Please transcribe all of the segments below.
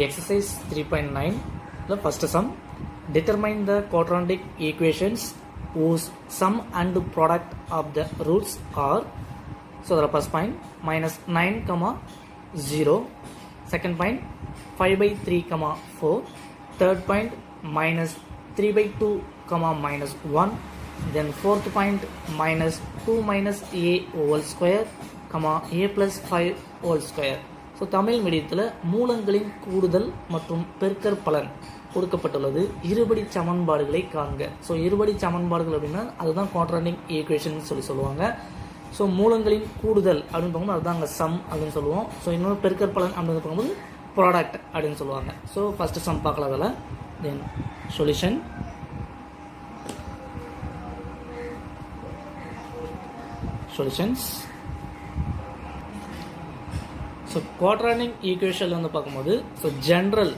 Exercise 3.9, the first sum. Determine the quadratic equations whose sum and product of the roots are. So the first point minus 9, 0. Second point 5 by 3, 4. Third point minus 3 by 2, minus 1. Then fourth point minus 2 minus a whole square, a plus 5 whole square. So Tamil மீடியத்தில் மூலங்களின் கூடுதல் மற்றும் பெருக்கற் பலன் கொடுக்கப்பட்டுள்ளது. இருபடி சமன்பாடுகளை காண்க. So இருபடி சமன்பாடுகள் அப்படின்னா அதுதான் குவாட்ராட்டிக் ஈக்குவேஷன் சொல்லுவாங்க. ஸோ மூலங்களின் கூடுதல் அப்படின்னு பார்க்கும்போது அதுதான் அங்கே சம் அப்படின்னு சொல்லுவோம். ஸோ இன்னொரு பெருக்கற் பலன் அப்படின்னு பார்க்கும்போது ப்ராடக்ட் அப்படின்னு சொல்லுவாங்க. ஸோ ஃபஸ்ட்டு சம் பார்க்கலாம். அதில் then solution. Solutions. So quadratic equation வந்து பார்க்கும்போது so general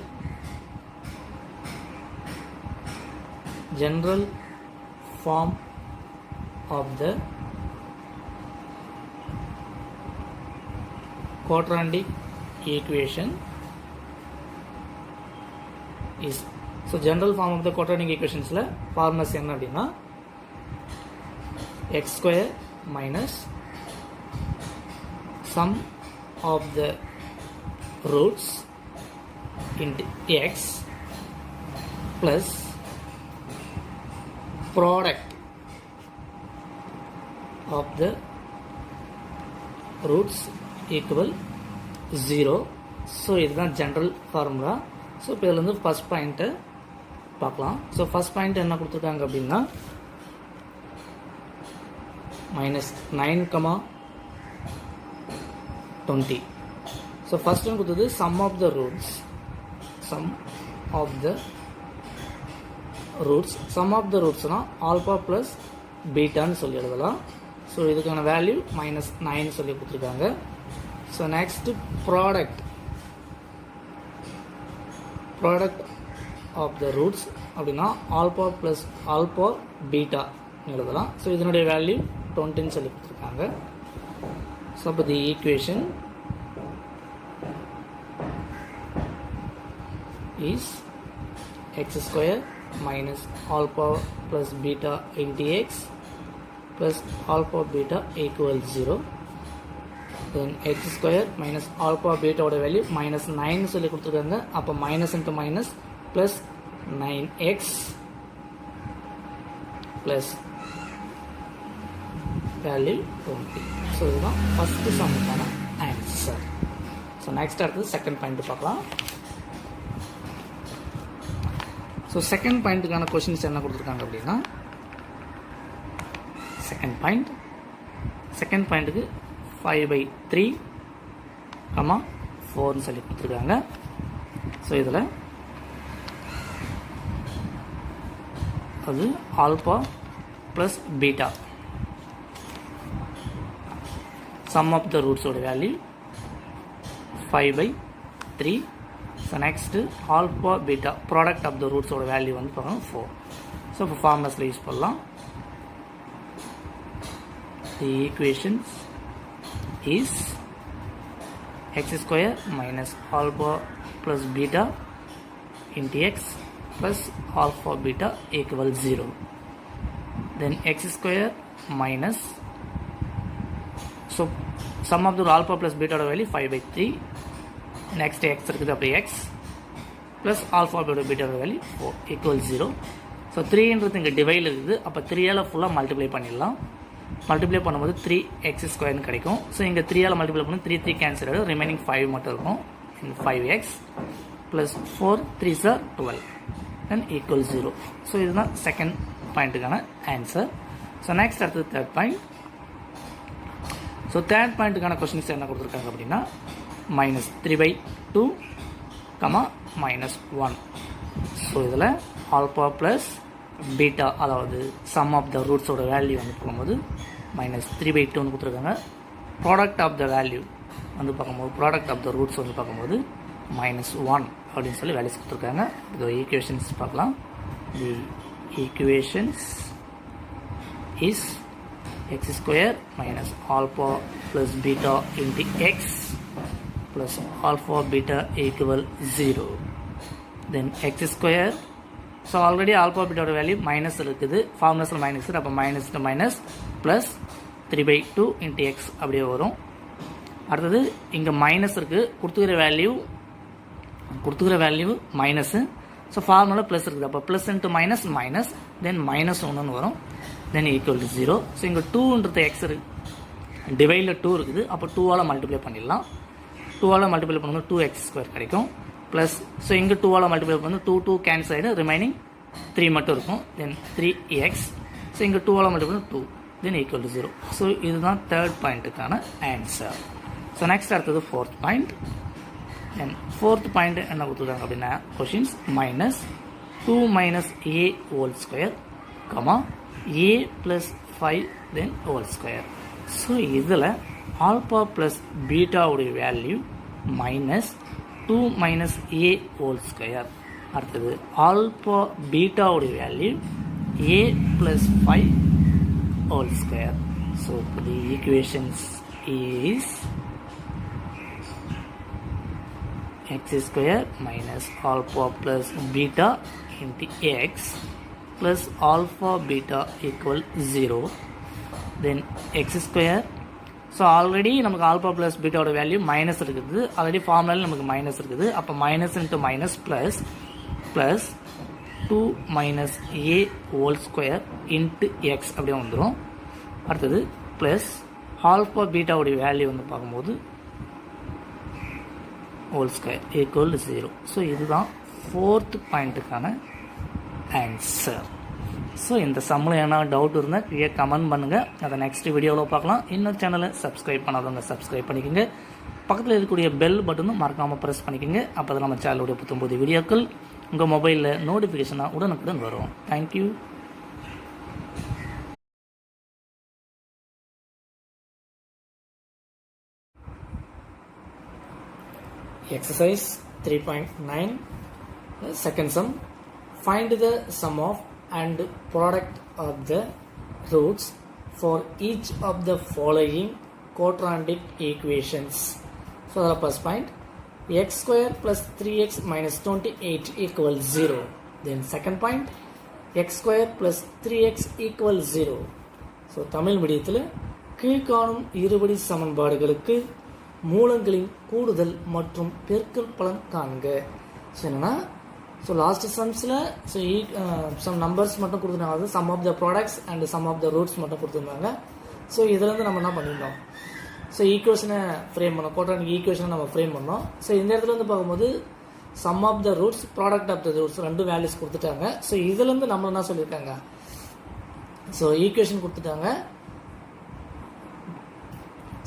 form of the quadratic equation is. So general form of the quadratic ஈக்குவேஷன்ஸில் ஃபார்முலாஸ் என்ன அப்படின்னா x square minus sum of the roots into x plus product of the roots equal 0. So இதுதான் general formula. So இப்போ இதில் வந்து first பாயிண்ட்டை பார்க்கலாம். So first point என்ன கொடுத்துருக்காங்க அப்படின்னா minus 9, 20. ஸோ ஃபர்ஸ்ட் ஒன் கொடுத்தது sum of the roots. Sum of the ரூட்ஸ்னால் ஆல்பா ப்ளஸ் பீட்டான்னு சொல்லி எழுதலாம். ஸோ இதுக்கான வேல்யூ minus 9 சொல்லி கொடுத்துருக்காங்க. So next product of the roots அப்படின்னா ஆல்பா பீட்டா எழுதலாம். ஸோ இதனுடைய வேல்யூ 20ன்னு சொல்லி கொடுத்துருக்காங்க. ஸோ அப்போ the equation is x square minus alpha plus beta into x plus alpha beta equals 0. Then x square minus alpha beta oda value minus 9 சொல்லி கொடுத்துருக்காங்க. அப்போ minus into minus plus 9x plus value 20. So இதுதான் first சம்முக்கான answer. So next அடுத்தது second point பார்க்கலாம். So second பாயிண்ட்டுக்கான questions என்ன கொடுத்துருக்காங்க அப்படின்னா second பாயிண்ட்டுக்கு 5 by 3, 4ன்னு சொல்லி கொடுத்துருக்காங்க. ஸோ இதில் அது alpha plus beta sum of the ரூட்ஸோட value 5 by 3. So next alpha beta product of the ரூட்ஸோட வேல்யூ வந்து பார்க்கணும் 4. ஸோ இப்போ ஃபார்முலாஸில் யூஸ் பண்ணலாம். The equations is x square minus alpha plus beta into x plus alpha beta equal 0. Then x square minus so sum of the alpha plus பீட்டாவோட value 5 by 3. Next x இருக்குது. அப்போ x plus alpha பீட்டாவோட value 4 equal 0. So 3ன்றது இங்கே டிவைடில் இருக்குது. அப்போ 3ஆல் ஃபுல்லாக multiply பண்ணிடலாம். Multiply பண்ணும்போது 3x ஸ்கொயர்னு கிடைக்கும். ஸோ இங்கே 3ஆல் மல்டிப்ளை பண்ணி 3 கேன்சல் ஆகிடும். ரிமைனிங் 5 மட்டும் இருக்கும். 5x ப்ளஸ் 4 3s are 12 தென் ஈக்குவல் 0. ஸோ இதுதான் செகண்ட் பாயிண்ட்டுக்கான ஆன்சர். ஸோ நெக்ஸ்ட் அடுத்தது தேர்ட் பாயிண்ட். ஸோ தேர்ட் பாயிண்ட்டுக்கான கொஸ்டின்ஸ் என்ன கொடுத்துருக்காங்க அப்படின்னா minus 3 by 2, minus 1. ஸோ இதில் ஆல்பா ப்ளஸ் பீட்டா அதாவது சம் ஆஃப் த ரூட்ஸோட வேல்யூ வந்து பார்க்கும்போது minus 3 by 2ன்னு கொடுத்துருக்காங்க. ப்ராடக்ட் ஆஃப் த வேல்யூ வந்து பார்க்கும்போது ப்ராடக்ட் ஆஃப் த ரூட்ஸ் வந்து பார்க்கும்போது minus 1 அப்படின்னு சொல்லி வேல்யூஸ் கொடுத்துருக்காங்க. இதோ ஈக்குவேஷன்ஸ் பார்க்கலாம். The equations is x square minus alpha plus beta into x plus alpha beta equal 0. Then x square. So already alpha beta value minus இருக்குது, ஃபார்முலாஸில் minus அப்போ minus to minus plus 3/2 into x அப்படியே வரும். அடுத்தது இங்கே minus இருக்குது, கொடுத்துக்கிற value minus. So formula plus இருக்குது, அப்போ plus into minus minus then minus ஒன்றுன்னு வரும், தென் ஈக்குவல் டு 0. ஸோ இங்கே 2ன்றது எக்ஸ் இருக்குது, டிவைடில் 2 இருக்குது, அப்போ 2ஆல் மல்டிப்ளை பண்ணிடலாம். 2ஆல் மல்டிப்ளை பண்ணும்போது 2x² கிடைக்கும் ப்ளஸ். ஸோ இங்கே 2ஆல் மல்டிப்ளை பண்ணி 2 கேன்சல் ஆகிடும், ரிமைனிங் 3 மட்டும் இருக்கும், தென் 3x. ஸோ இங்கே 2ஆல் மல்டிப்ளை பண்ணி 2 தென் ஈக்குவல் டு 0. ஸோ இதுதான் தேர்ட் பாயிண்ட்டுக்கான ஆன்சர். ஸோ நெக்ஸ்ட் அடுத்தது fourth point. Then fourth point என்ன கொடுத்துருக்காங்க அப்படின்னா questions minus 2 minus a whole square comma a plus 5 then whole square. So இதில் ஆல்பா ப்ளஸ் பீட்டாவுடைய value minus 2 minus a whole square. அடுத்தது alpha பீட்டாவுடைய value a plus 5 whole square. So the equations is x square minus alpha plus beta into x plus alpha beta equal 0. Then x square. So already நமக்கு alpha plus பீட்டாவோட value minus இருக்குது, already ஃபார்முலாவில் நமக்கு minus இருக்குது, அப்போ minus into minus plus 2 minus a whole square into X அப்படியே வந்துடும். அடுத்தது ப்ளஸ் ஆல்பா பீட்டாவுடைய வேல்யூ வந்து பார்க்கும்போது ஹோல் ஸ்கொயர் ஈக்குவல் 0. ஸோ இதுதான் ஃபோர்த் பாயிண்ட்டுக்கான ஆன்சர். ஸோ இந்த சம்மில் என்ன டவுட் இருந்தால் கீழே கமெண்ட் பண்ணுங்கள், அதை நெக்ஸ்ட் வீடியோவில் பார்க்கலாம். இன்னொரு சேனலை சப்ஸ்கிரைப் பண்ணாதவங்க சப்ஸ்கிரைப் பண்ணிக்கோங்க, பக்கத்தில் இருக்கக்கூடிய பெல் பட்டனும் மறக்காமல் ப்ரெஸ் பண்ணிக்கோங்க. அப்போ தான் நம்ம சேனலுடைய 19 வீடியோக்கள் உங்கள் மொபைலில் நோட்டிஃபிகேஷனாக உடனுக்குடன் வரும். Thank you. Exercise 3.9 second sum. Find the sum of and product of the roots for each of the following quadratic equations. So the first point, x square plus 3x minus 28 equals 0. Then second point, x square plus 3x equals 0. So Tamil மீடியத்தில் கீழ்காணும் இருபடி சமன்பாடுகளுக்கு மூலங்களின் கூடுதல் மற்றும் பெருக்கல் பலன் காண்க. ஸோ என்னன்னா, ஸோ லாஸ்ட் சம்ஸில் ஸோ சம் நம்பர்ஸ் மட்டும் கொடுத்துருந்தாங்க, அதாவது sum of the products and sum of the roots மட்டும் கொடுத்துருந்தாங்க. ஸோ இதுலேருந்து நம்ம என்ன பண்ணியிருந்தோம், ஸோ ஈக்குவேஷனை ஃப்ரேம் பண்ணோம், குவாட்ரானிக் ஈக்குவேஷனை நம்ம ஃப்ரேம் பண்ணோம். ஸோ இந்த இடத்துல வந்து பார்க்கும்போது sum of the roots product of the roots ரெண்டு வேல்யூஸ் கொடுத்துட்டாங்க. ஸோ இதுலேருந்து நம்ம என்ன சொல்லியிருக்காங்க, ஸோ ஈக்குவேஷன் கொடுத்துட்டாங்க.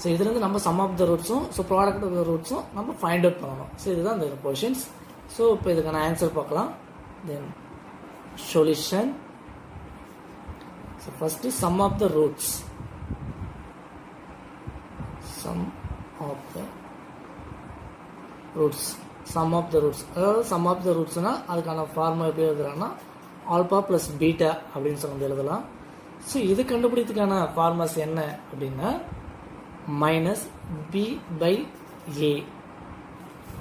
ஸோ இதுலேருந்து நம்ம சம் ஆஃப் த ரூட்ஸும் ஸோ ப்ராடக்ட் ஆஃப் த ரூட்ஸும் நம்ம ஃபைண்ட் அவுட் பண்ணணும். ஸோ இதுதான் இந்த கொஷின்ஸ். ஸோ இப்போ இதுக்கான ஆன்சர் பார்க்கலாம். Then solution. So first sum of the roots, sum of the roots, sum of the roots, அதாவது சம் ஆஃப் த ரூட்ஸ்னால் அதுக்கான ஃபார்முலா எப்படி எழுதுறாங்கன்னா ஆல்பா ப்ளஸ் பீட்டா அப்படின்னு சொல்லி எழுதலாம். ஸோ இது கண்டுபிடிக்கிறதுக்கான ஃபார்முலாஸ் என்ன அப்படின்னா மைனஸ் பி பை ஏ.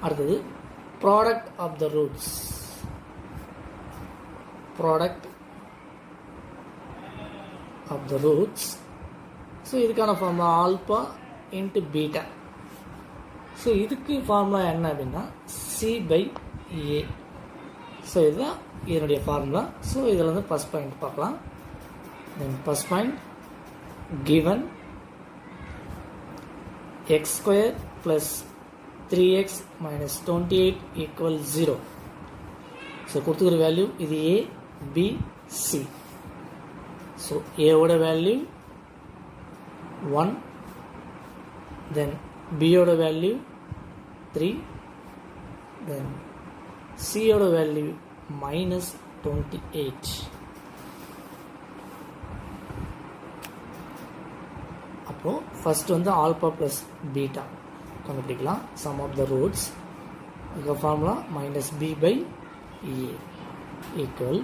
அடுத்தது product of the roots, product of the roots. So இதுக்கான formula alpha into beta. So இதுக்கு ஃபார்முலா என்ன அப்படின்னா சி பை ஏ. ஸோ இதுதான் இதனுடைய ஃபார்முலா. ஸோ இதில் வந்து ஃபஸ்ட் பாயிண்ட் பார்க்கலாம். Then first point given x square plus 3x minus 28 equals 0. So கொடுத்துக்கிற வேல்யூ இது a, b, c. ஸோ ஏவோட வேல்யூ 1, தென் பியோட வேல்யூ 3, தென் சியோட வேல்யூ மைனஸ் 28. அப்போது ஃபஸ்ட்டு வந்து ஆல்பா ப்ளஸ் பீட்டா கண்டுபிடிக்கலாம். சம் ஆஃப் த ரூட்ஸ், இதுக்கு formula minus B by A equal.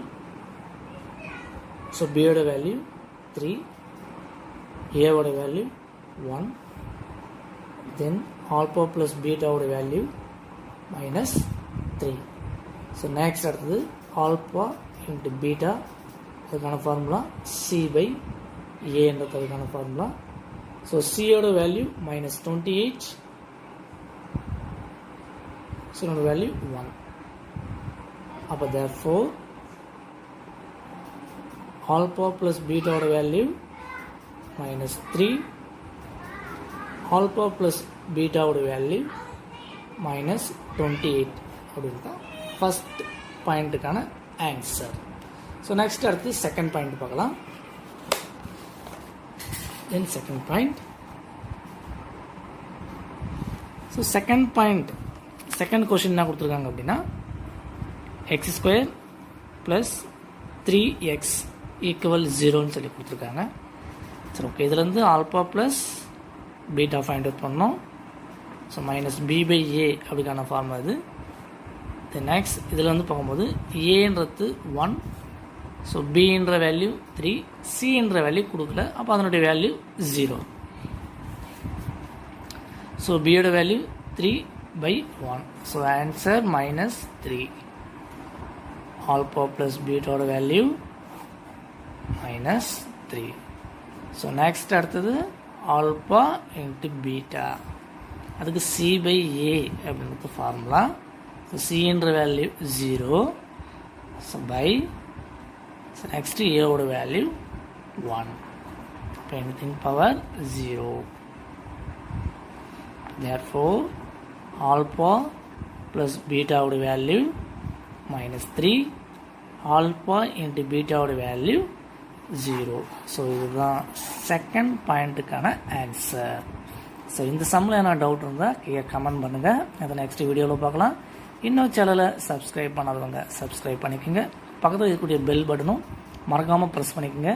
So பியோட வேல்யூ 3, ஏவோட வேல்யூ 1, தென் ஆல்பா ப்ளஸ் பீட்டாவோட வேல்யூ மைனஸ் 3. ஸோ நெக்ஸ்ட் அடுத்தது ஆல்பா இன்ட்டு பீட்டா, அதுக்கான ஃபார்முலா சி பை ஏன்றது அதுக்கான ஃபார்முலா. ஸோ சியோட வேல்யூ மைனஸ் 28, ஸோ என்னோட வேல்யூ 1. அப்போ therefore ஆல்பா ப்ளஸ் பீட்டாவோட வேல்யூ மைனஸ் 3, ஆல்பா ப்ளஸ் பீட்டாவோட வேல்யூ மைனஸ் 28 அப்படின்னு தான் ஃபஸ்ட் பாயிண்ட்டுக்கான ஆன்சர். ஸோ நெக்ஸ்ட் அடுத்து செகண்ட் பாயிண்ட் பார்க்கலாம். Then second point. So second point, second question என்ன கொடுத்துருக்காங்க அப்படின்னா x square plus 3x equal 0ன்னு சொல்லி கொடுத்துருக்காங்க. சரி ஓகே, இதுலேருந்து alpha plus beta find out பண்ணோம். So minus B by A அப்படிக்கான ஃபார்முலா இது. தென் நெக்ஸ்ட் இதில் வந்து பார்க்கும்போது ஏன்றது 1, ஸோ பின்ற வேல்யூ 3, சின்ற வேல்யூ கொடுக்கல, அப்போ அதனுடைய வேல்யூ 0. ஸோ பியோட value 3/1. So answer minus 3. Alpha plus பீட்டோட வேல்யூ மைனஸ் 3. ஸோ நெக்ஸ்ட் அடுத்தது ஆல்பா இன்ட்டு பீட்டா, அதுக்கு சி பை ஏ அப்படின்றது ஃபார்முலா. ஸோ சின்ற value 0, so by, so next ஏவோட வேல்யூ 1. இப்போ anything power 0. therefore alpha plus பீட்டாவோட value minus 3, alpha into பீட்டாவோட value 0. So இதுதான் செகண்ட் பாயிண்ட்டுக்கான ஆன்சர். ஸோ இந்த சம்மில் என்ன டவுட் இருந்தால் கீழே கமெண்ட் பண்ணுங்கள், அதை நெக்ஸ்ட் வீடியோவில் பார்க்கலாம். இன்னும் சேனலை சப்ஸ்கிரைப் பண்ணாதவங்க சப்ஸ்கிரைப் பண்ணிக்கோங்க, பக்கத்தில் இருக்கக்கூடிய பெல் பட்டனும் மறக்காமல் ப்ரெஸ் பண்ணிக்கோங்க.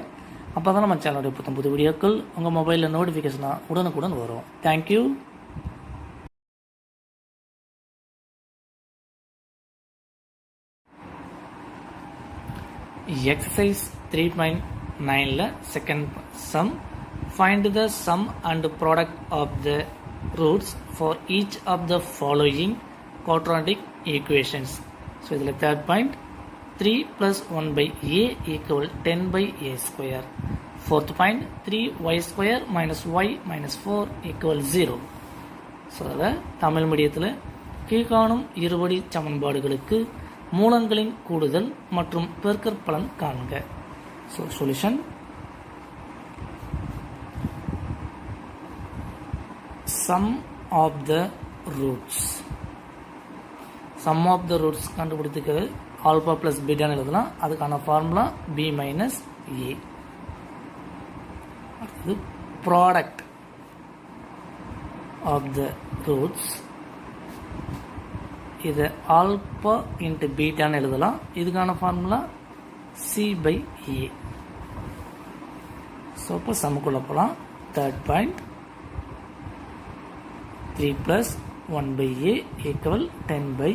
அப்போ தான் நம்ம சேனலுடைய புது வீடியோக்கள் உங்கள் மொபைலில் நோட்டிஃபிகேஷனாக உடனுக்குடன் வரும். Thank you. Exercise 3.9 second sum. Find the sum and product of the roots for each of the following quadratic equations. So this is the third point. 3 plus 1 by a equal 10 by a square. Fourth point, 3y square minus y minus 4 equal 0. So Tamil மீடியத்தில் கீழ்காணும் இருபடி சமன்பாடுகளுக்கு மூலங்களின் கூடுதல் மற்றும் பெருக்கற்பலன் காண்க. So solution. Sum of the roots. Sum of the roots கண்டுபிடித்துக்கிறது ஆல்பா ப்ளஸ் பீட்டான்னு எழுதலாம், அதுக்கான ஃபார்முலா பி மைனஸ் ஏ. அடுத்தது ப்ராடக்ட் ஆஃப் த ரூட்ஸ், இதை ஆல்பா இன்ட்டு பீட்டான்னு எழுதலாம், இதுக்கான formula C by A. So இப்போ சம்முக்குள்ளே போகலாம். Third point, 3 + 1 by a equal 10 by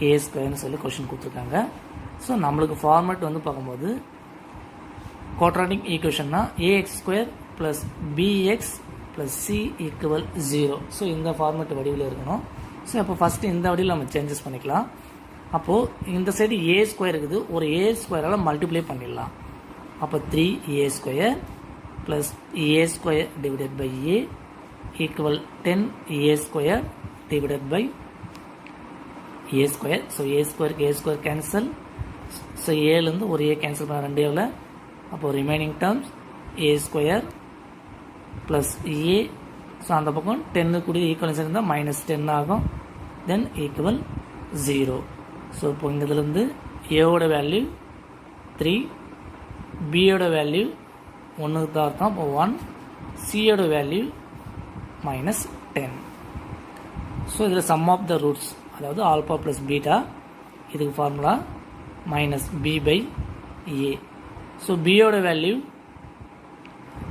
a ஸ்கொயர்னு சொல்லி கொஷின் கொடுத்துருக்காங்க. ஸோ நம்மளுக்கு ஃபார்மேட் வந்து பார்க்கும்போது குவாட்ராட்டிக் ஈக்குவேஷன்னா ax² + bx + c equal 0. So இந்த ஃபார்மேட் வடிவில் இருக்கணும். ஸோ அப்போ ஃபஸ்ட்டு இந்த வடிவில் நம்ம சேஞ்சஸ் பண்ணிக்கலாம். அப்போது இந்த சைடு a² இருக்குது, ஒரு a² மல்டிப்ளை பண்ணிடலாம். அப்போ 3a² + a² divided by a equal 10a² divided by a². So a² cancel. So ஏலேருந்து ஒரு a கேன்சல் பண்ண 2 ஏவில், அப்போது remaining terms a² + a. So அந்த பக்கம் 10 கூடிய ஈக்குவலன்ஸ் இருந்தால் -10 ஆகும். தென் ஈக்குவல் 0. ஸோ இப்போ இங்கே இதுலேருந்து ஏவோட வேல்யூ 3, பியோட வேல்யூ 1 தான் இருக்கும், அப்போ 1, சியோட வேல்யூ -10. ஸோ இதில் சம் ஆஃப் த ரூட்ஸ், அதாவது ஆல்பா ப்ளஸ் பீட்டா, இதுக்கு formula -b by a. So பியோட வேல்யூ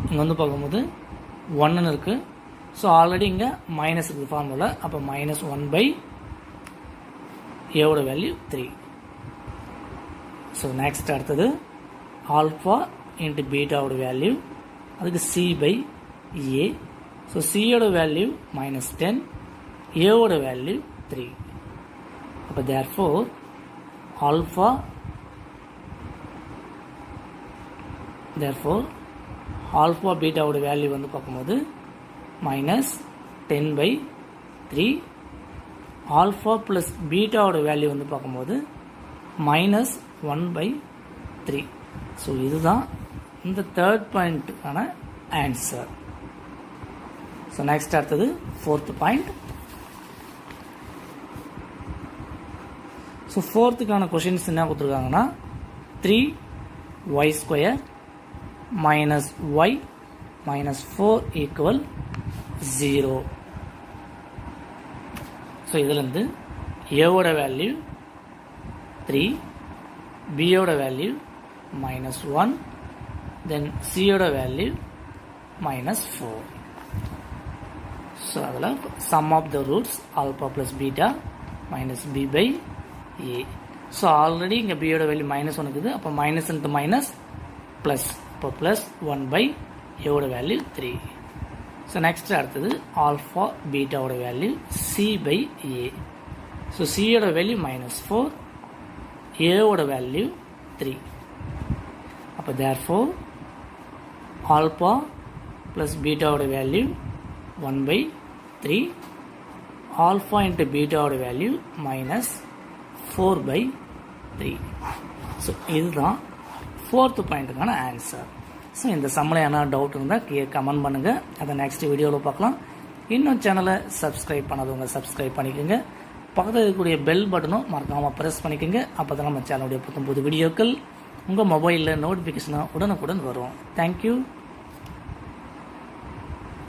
இங்கே வந்து பார்க்கும்போது 1ன்னு இருக்குது. ஸோ ஆல்ரெடி இங்கே மைனஸ் இருக்குது ஃபார்முலா, அப்போ -1 by ஏவோட வேல்யூ 3. ஸோ நெக்ஸ்ட் அடுத்தது ஆல்ஃபா இன்ட்டு பீட்டாவோட வேல்யூ, அதுக்கு சி பை ஏ. ஸோ சியோட வேல்யூ -10, ஏவோட வேல்யூ 3. அப்போ therefore ஆல்ஃபா பீட்டாவோட வேல்யூ வந்து பார்க்கும்போது -10/3, ஆல்ஃபா ப்ளஸ் பீட்டாவோட வேல்யூ வந்து பார்க்கும்போது -1/3. ஸோ இதுதான் இந்த தேர்ட் பாயிண்ட்டுக்கான ஆன்சர். ஸோ நெக்ஸ்ட் அடுத்தது ஃபோர்த் பாயிண்ட். ஸோ ஃபோர்த்துக்கான கொஷின்ஸ் என்ன கொடுத்துருக்காங்கன்னா 3y² - y - 4 = 0. ஸோ இதுலேருந்து ஏவோட வேல்யூ 3, பியோட வேல்யூ -1, தென் சியோட வேல்யூ -4. ஸோ அதில் sum of the roots alpha plus beta -b/a. So already இங்கே பியோட வேல்யூ -1 இருக்குது. அப்போ மைனஸ் இன்ட்டு மைனஸ் ப்ளஸ், இப்போ +1/, ஏவோட வேல்யூ 3. ஸோ நெக்ஸ்ட் அடுத்தது ஆல்ஃபா பீட்டாவோட வேல்யூ c/a. ஸோ சியோட வேல்யூ -4, ஏவோட வேல்யூ 3. அப்போ therefore ஆல்பா ப்ளஸ் பீட்டாவோட வேல்யூ 1/3, ஆல்ஃபா இன்ட்டு பீட்டாவோட வேல்யூ -4/3. ஸோ இதுதான் ஃபோர்த்து பாயிண்ட்டுக்கான ஆன்சர். ஸோ இந்த சம்மளை என்ன டவுட் இருந்தால் கமெண்ட் பண்ணுங்கள். அதை நெக்ஸ்ட் வீடியோவில் பார்க்கலாம். இன்னும் சேனலை சப்ஸ்கிரைப் பண்ணாதவங்க சப்ஸ்கிரைப் பண்ணிக்கோங்க. பக்கத்தில் இருக்கக்கூடிய பெல் பட்டனும் மறக்காமல் ப்ரெஸ் பண்ணிக்கோங்க. அப்போ தான் நம்ம சேனலுடைய புது வீடியோக்கள் உங்கள் மொபைலில் நோட்டிஃபிகேஷனாக உடனுக்குடன் வரும். தேங்க்யூ.